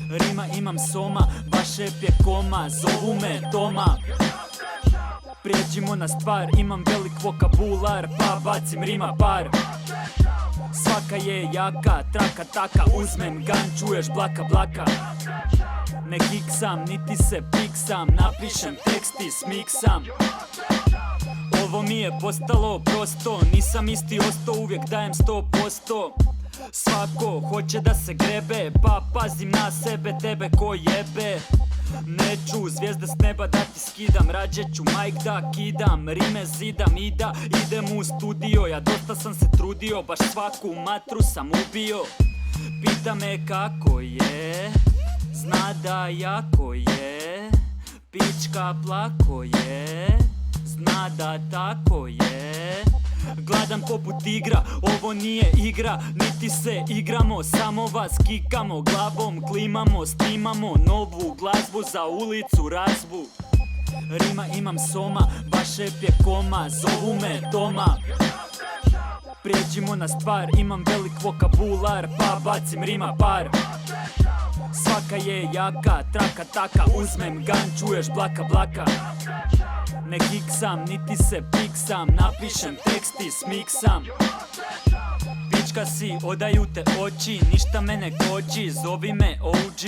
Rima imam soma, baš rep je koma, zovu me Toma. Prijeđimo na stvar, imam velik vokabular, pa bacim rima par. Svaka je jaka, traka taka, uzmem gan, čuješ blaka blaka. Ne kiksam, niti se piksam, napišem tekst i smiksam. Ovo mi je postalo prosto, nisam isti ostao, uvijek dajem 100%. Svako hoće da se grebe, pa pazim na sebe, tebe ko jebe. Neću zvijezde s neba da ti skidam, rađe ću majk da kidam, rime zidam i da idem u studio. Ja dosta sam se trudio, baš svaku matru sam ubio. Pita me kako je, zna da jako je, pička plako je, zna da tako je. Gledam poput igra, ovo nije igra, niti se igramo, samo vas kikamo, glavom klimamo, snimamo novu glazbu za ulicu razbu. Rima imam soma, baš rep je koma, zovu me Toma. Prijeđimo na stvar, imam velik vokabular, pa bacim rima par. Svaka je jaka, traka taka, uzmem gan, čuješ blaka blaka. Ne kiksam, niti se piksam, napišem tekst i smiksam. Pička si, odaju te oči, ništa me ne koči, zovi me OG.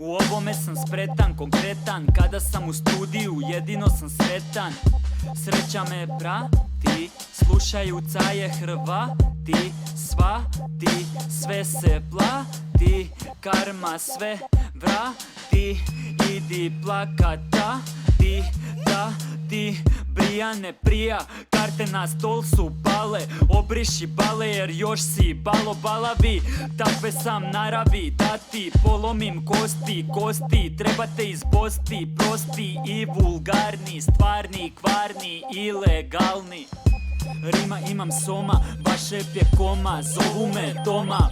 U ovome sam spretan, konkretan, kada sam u studiju jedino sam sretan. Sreća me prati, slušajuca je hrvati, svati, sve se plati, karma sve vrati, idi plakata, ti Brijane prija, karte na stol su pale, obriši bale jer još si balo balavi. Takve sam naravi da ti polomim kosti, trebate izbosti, prosti i vulgarni, stvarni, kvarni, ilegalni. Rima imam soma, baš rep je koma, zovu me Toma.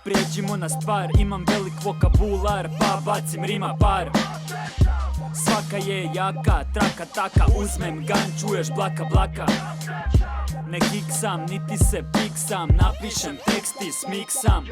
Prijeđimo na stvar, imam velik vokabular, pa bacim rima par. Svaka je jaka, traka taka, uzmem gan, čuješ blaka blaka. Ne kiksam, niti se piksam, napišem tekst i smiksam.